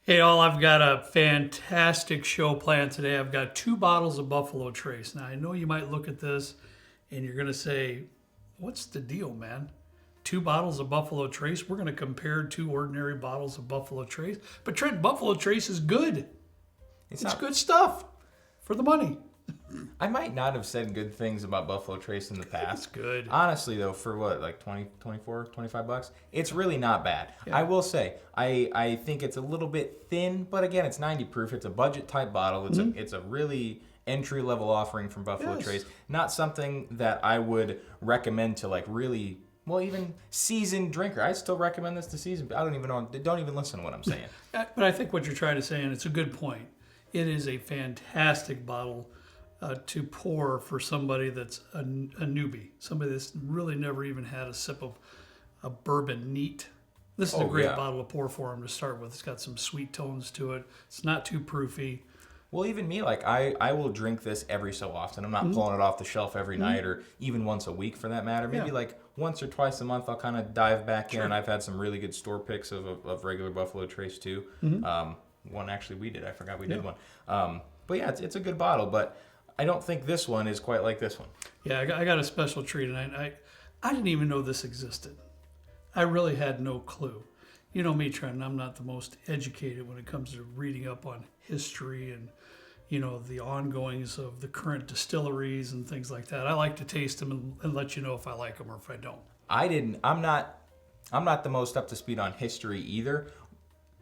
Hey, all, I've got a fantastic show planned today. I've got 2 bottles of Buffalo Trace. Now, I know you might look at this and you're going to say, what's the deal, man? 2 bottles of Buffalo Trace? We're going to compare 2 ordinary bottles of Buffalo Trace. But Trent, Buffalo Trace is good. It's good stuff for the money. I might not have said good things about Buffalo Trace in the past. It's good. Honestly, though, for what, like 20, 24, 25 bucks? It's really not bad. Yeah. I will say, I think it's a little bit thin, but again, it's 90 proof. It's a budget type bottle. It's a really entry level offering from Buffalo Trace. Not something that I would recommend to like really, well, even seasoned drinker. I still recommend this to seasoned. I don't even listen to what I'm saying. But I think what you're trying to say, and it's a good point, it is a fantastic bottle to pour for somebody that's a newbie, somebody that's really never even had a sip of a bourbon neat. This is a great bottle to pour for them to start with. It's got some sweet tones to it. It's not too proofy. Well, even me, like I will drink this every so often. I'm not pulling it off the shelf every night or even once a week for that matter. Maybe like once or twice a month I'll kind of dive back in. And I've had some really good store picks of regular Buffalo Trace too. One actually we did. I forgot we did one. But yeah, it's a good bottle. But I don't think this one is quite like this one. Yeah, I got a special treat, and I didn't even know this existed. I really had no clue. You know me, Trent, I'm not the most educated when it comes to reading up on history and, you know, the ongoings of the current distilleries and things like that. I like to taste them and let you know if I like them or if I don't. I'm not the most up to speed on history either,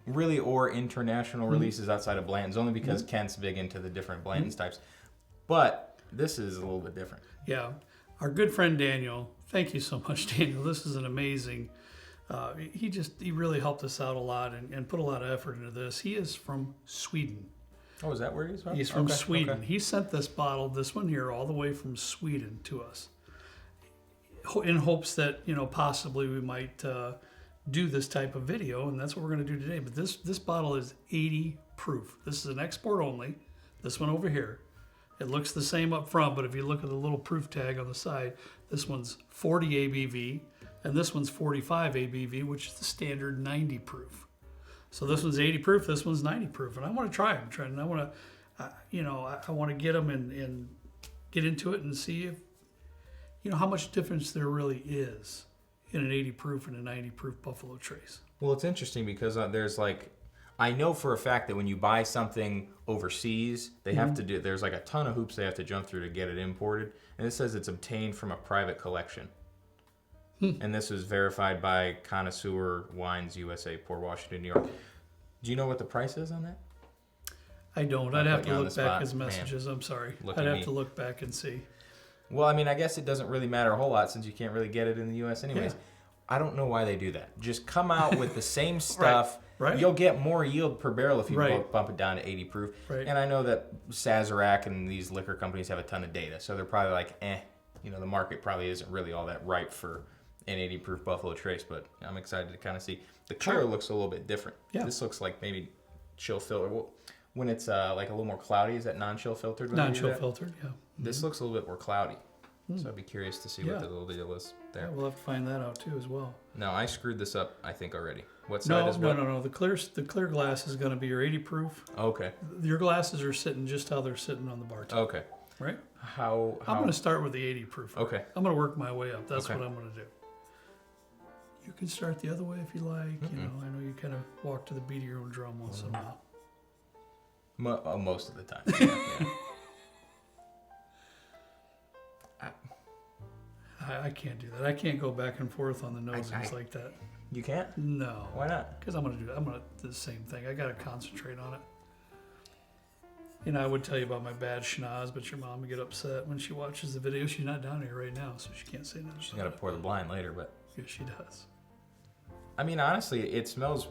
really, or international releases outside of Blanton's, only because Kent's big into the different Blanton's types. But this is a little bit different. Yeah. Our good friend Daniel, thank you so much, Daniel. This is an amazing, he really helped us out a lot and put a lot of effort into this. He is from Sweden. Oh, is that where he's from? He's from Sweden. Okay. He sent this bottle, this one here, all the way from Sweden to us in hopes that, you know, possibly we might do this type of video, and that's what we're going to do today. But this bottle is 80 proof. This is an export only. This one over here. It looks the same up front, but if you look at the little proof tag on the side, this one's 40 ABV, and this one's 45 ABV, which is the standard 90 proof. So this one's 80 proof, this one's 90 proof, and I want to try them, Trent. And I want to, I want to get them and get into it and see if, you know, how much difference there really is in an 80 proof and a 90 proof Buffalo Trace. Well, it's interesting because there's like, I know for a fact that when you buy something overseas, they have to do, there's like a ton of hoops they have to jump through to get it imported. And it says it's obtained from a private collection. And this was verified by Connoisseur Wines USA, Port Washington, New York. Do you know what the price is on that? I don't. I'd have to look back his messages. I'm sorry. I'd have to look back and see. Well, I mean, I guess it doesn't really matter a whole lot since you can't really get it in the U.S. anyways. Yeah. I don't know why they do that. Just come out with the same stuff. Right. You'll get more yield per barrel if you bump it down to 80 proof. Right. And I know that Sazerac and these liquor companies have a ton of data, so they're probably like, you know, the market probably isn't really all that ripe for an 80 proof Buffalo Trace, but I'm excited to kind of see. The color looks a little bit different. Yeah. This looks like maybe chill filter. Well, when it's like a little more cloudy, is that non-chill filtered? Non-chill filtered, yeah. This looks a little bit more cloudy. So I'd be curious to see what the little deal is there. Yeah, we'll have to find that out too as well. No, I screwed this up, I think, already. What side is what? No. The clear glass is going to be your 80 proof. Okay. Your glasses are sitting just how they're sitting on the bar top. Okay. Right? How? I'm going to start with the 80 proof. Okay. I'm going to work my way up. That's what I'm going to do. You can start the other way if you like. You know, I know you kind of walk to the beat of your own drum once in a while. Most of the time. Yeah. I can't do that. I can't go back and forth on the nosings like that. You can't? No. Why not? Because I'm going to do the same thing. I got to concentrate on it. You know, I would tell you about my bad schnoz, but your mom would get upset when she watches the video. She's not down here right now, so she can't say nothing. She's got to pour the blind later, but... Yeah, she does. I mean, honestly, it smells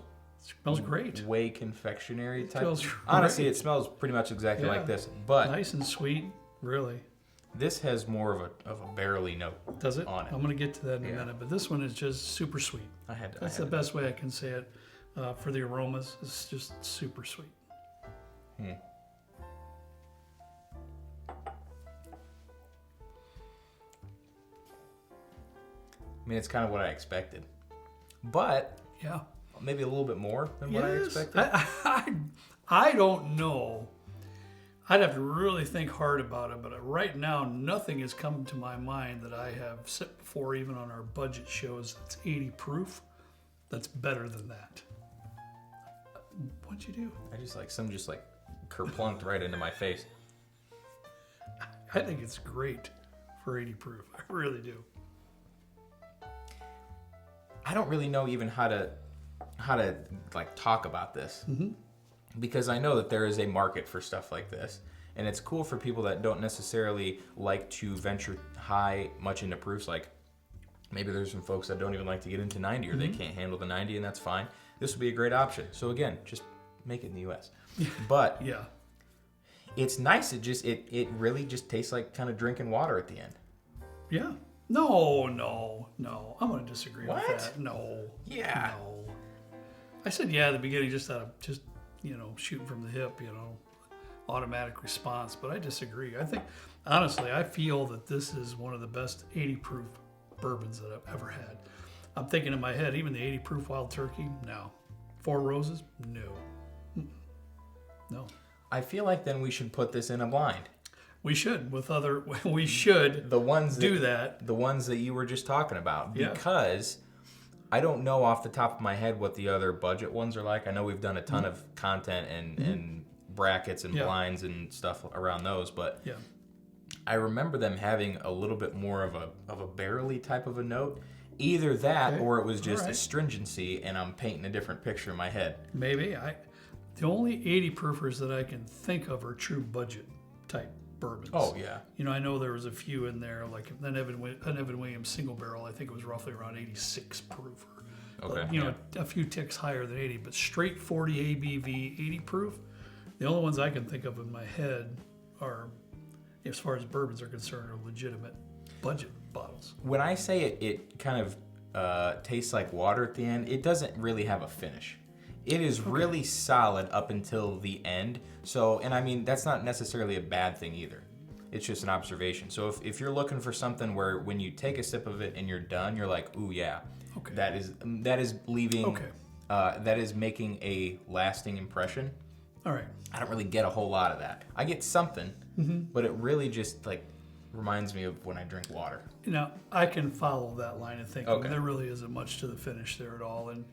great. Way confectionery type. Honestly, it smells pretty much exactly like this, but... Nice and sweet, really. This has more of a barrely note. Does it? On it. I'm going to get to that in a minute, but this one is just super sweet. That's the best way I can say it for the aromas. It's just super sweet. I mean, it's kind of what I expected. But maybe a little bit more than what I expected. I don't know. I'd have to really think hard about it, but right now, nothing has come to my mind that I have set before, even on our budget shows, that's 80 proof. That's better than that. What'd you do? I just kerplunked right into my face. I think it's great for 80 proof. I really do. I don't really know even how to like talk about this. Mm-hmm. Because I know that there is a market for stuff like this, and it's cool for people that don't necessarily like to venture much into proofs. Like maybe there's some folks that don't even like to get into 90, or they can't handle the 90, and that's fine. This would be a great option. So again, just make it in the U.S. But yeah, it's nice. It really just tastes like kind of drinking water at the end. Yeah. No. I'm going to disagree with What? that. No. Yeah. No. I said yeah at the beginning, just out of shooting from the hip, automatic response. But I disagree. I think, honestly, I feel that this is one of the best 80 proof bourbons that I've ever had. I'm thinking in my head, even the 80 proof Wild Turkey, no. Four Roses, no. No. I feel like then we should put this in a blind. We should we should The ones do that. The ones that you were just talking about. Yeah. Because I don't know off the top of my head what the other budget ones are like. I know we've done a ton of content and brackets and blinds and stuff around those, but Yeah. I remember them having a little bit more of a barrely type of a note. Either that or it was just astringency, and I'm painting a different picture in my head. Maybe. The only 80 proofers that I can think of are true budget type bourbons. Oh, yeah. I know there was a few in there, like an Evan Williams single barrel, I think it was roughly around 86 proof. Okay. A few ticks higher than 80, but straight 40 ABV, 80 proof. The only ones I can think of in my head are, as far as bourbons are concerned, are legitimate budget bottles. When I say it kind of tastes like water at the end, it doesn't really have a finish. It is really solid up until the end. So, and I mean, that's not necessarily a bad thing either. It's just an observation. So if you're looking for something where when you take a sip of it and you're done, you're like, ooh, yeah, that is leaving, that is making a lasting impression. All right. I don't really get a whole lot of that. I get something, but it really just reminds me of when I drink water. I can follow that line of thinking. There really isn't much to the finish there at all. And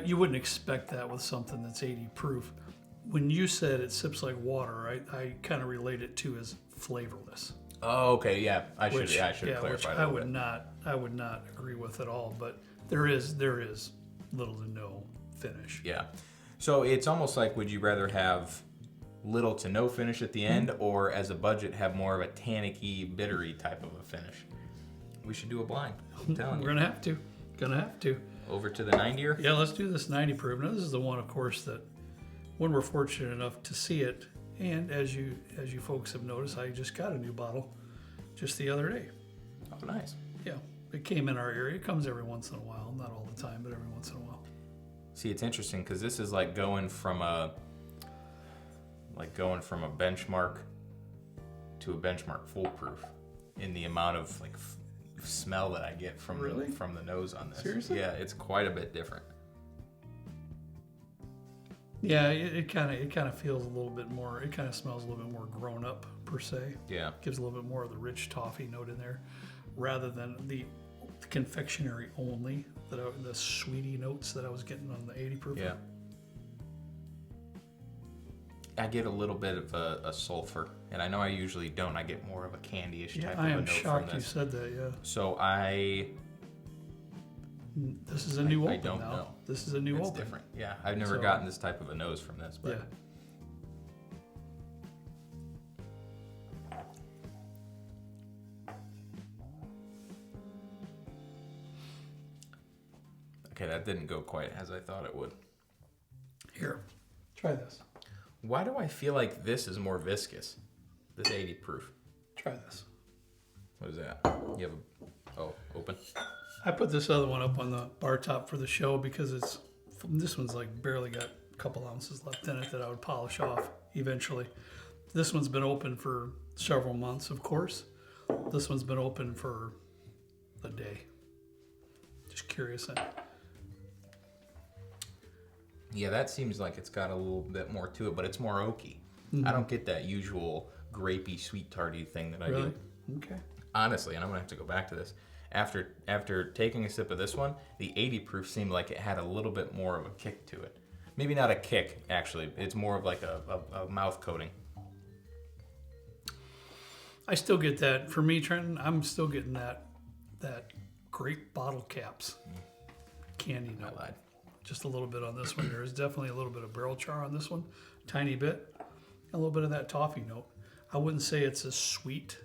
you wouldn't expect that with something that's 80 proof. When you said it sips like water, I kind of relate it to as flavorless. Oh, okay, yeah. I should clarify which that. I would not agree with at all. But there is little to no finish. Yeah. So it's almost like, would you rather have little to no finish at the end, or as a budget have more of a tannicky, bittery type of a finish? We should do a blind. I'm telling you. We're gonna have to. Over to the 90er? Yeah, let's do this 90 proof. Now, this is the one, of course, that when we're fortunate enough to see it, and as you folks have noticed, I just got a new bottle just the other day. Oh, nice. Yeah, it came in our area. It comes every once in a while, not all the time, but every once in a while. See, it's interesting because this is like going from a benchmark to a benchmark foolproof in the amount of smell that I get from the nose on this. Seriously? Yeah, it's quite a bit different. Yeah, it kind of feels a little bit more. It kind of smells a little bit more grown up per se. Yeah, gives a little bit more of the rich toffee note in there, rather than the confectionery only the sweetie notes that I was getting on the 80 proof. Yeah. I get a little bit of a sulfur, and I know I usually don't. I get more of a candy-ish type of a note from this. I am shocked you said that, yeah. So this is a new open I don't now. know. This is a new it's open. different. Yeah, I've never gotten this type of a nose from this, but yeah. Okay, that didn't go quite as I thought it would. Here, try this. Why do I feel like this is more viscous? This 80 proof. Try this. What is that? You have open. I put this other one up on the bar top for the show because this one's barely got a couple ounces left in it that I would polish off eventually. This one's been open for several months, of course. This one's been open for a day. Just curious. Yeah, that seems like it's got a little bit more to it, but it's more oaky. I don't get that usual grapey, sweet tarty thing that I Really? do. Okay. Honestly, and I'm gonna have to go back to this. After taking a sip of this one, the 80 proof seemed like it had a little bit more of a kick to it. Maybe not a kick, actually. It's more of like a mouth coating. I still get that. For me, Trenton, I'm still getting that grape bottle caps candy I note. lied. Just a little bit on this one. There is definitely a little bit of barrel char on this one, tiny bit, a little bit of that toffee note. I wouldn't say it's as sweet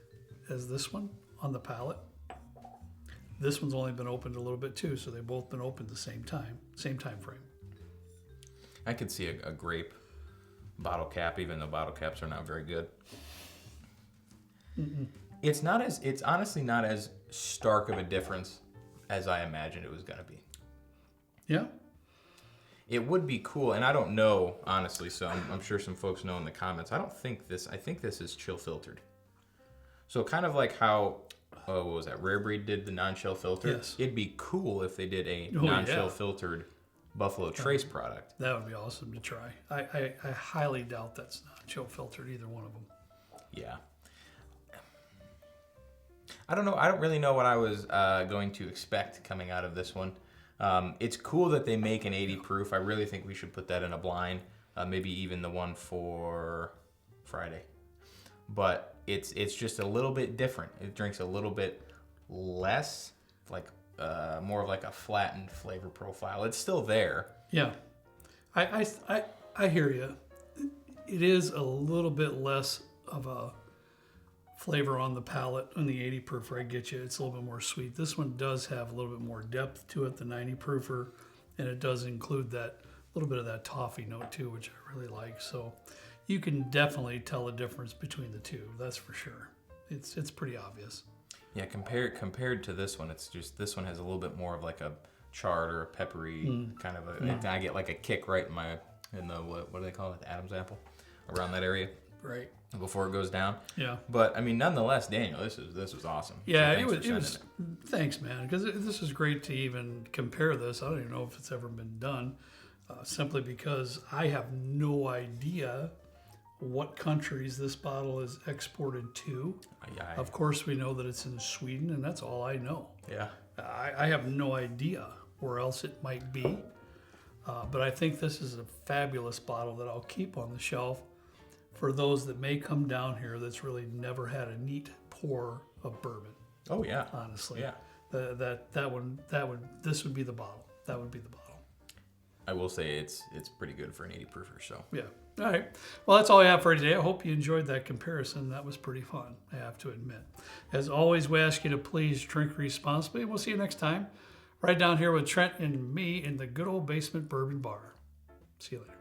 as this one on the palate. This one's only been opened a little bit too, so they've both been opened the same time frame. I could see a grape bottle cap, even though bottle caps are not very good. It's honestly not as stark of a difference as I imagined it was going to be. Yeah. It would be cool, and I don't know, honestly, so I'm sure some folks know in the comments. I think this is chill filtered. So kind of like how, what was that, Rare Breed did the non-chill filter? Yes. It'd be cool if they did a non-chill filtered Buffalo Trace product. That would be awesome to try. I highly doubt that's not chill filtered, either one of them. Yeah. I don't know. I don't really know what I was going to expect coming out of this one. It's cool that they make an 80 proof. I really think we should put that in a blind. Maybe even the one for Friday. But it's just a little bit different. It drinks a little bit less, like more of like a flattened flavor profile. It's still there. Yeah. I hear you. It is a little bit less of a flavor on the palate on the 80 proofer. I get you. It's a little bit more sweet. This one does have a little bit more depth to it, the 90 proofer, and it does include that little bit of that toffee note too, which I really like. So you can definitely tell the difference between the two. That's for sure. It's pretty obvious. Yeah, compared to this one, it's just this one has a little bit more of like a charred or a peppery kind of a. I get like a kick right in the what do they call it? The Adam's apple, around that area. Right. Before it goes down. Yeah. But I mean, nonetheless, Daniel, this was awesome. Yeah, So it was. Thanks, man, because this is great to even compare this. I don't even know if it's ever been done, simply because I have no idea what countries this bottle is exported to. Of course, we know that it's in Sweden, and that's all I know. Yeah. I have no idea where else it might be, but I think this is a fabulous bottle that I'll keep on the shelf for those that may come down here that's really never had a neat pour of bourbon. Oh yeah. Honestly. Yeah. This would be the bottle. That would be the bottle. I will say it's pretty good for an 80 proofer. So. Yeah. All right. Well, that's all I have for today. I hope you enjoyed that comparison. That was pretty fun, I have to admit. As always, we ask you to please drink responsibly. We'll see you next time, right down here with Trent and me in the good old basement bourbon bar. See you later.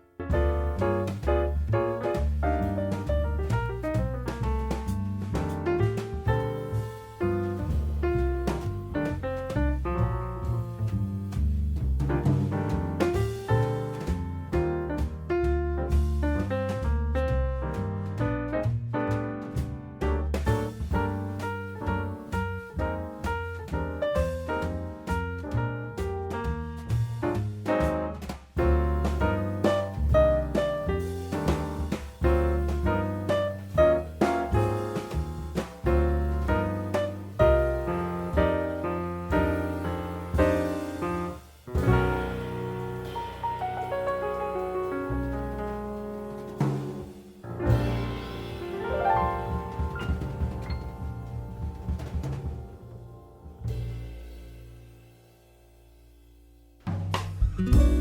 Thank you.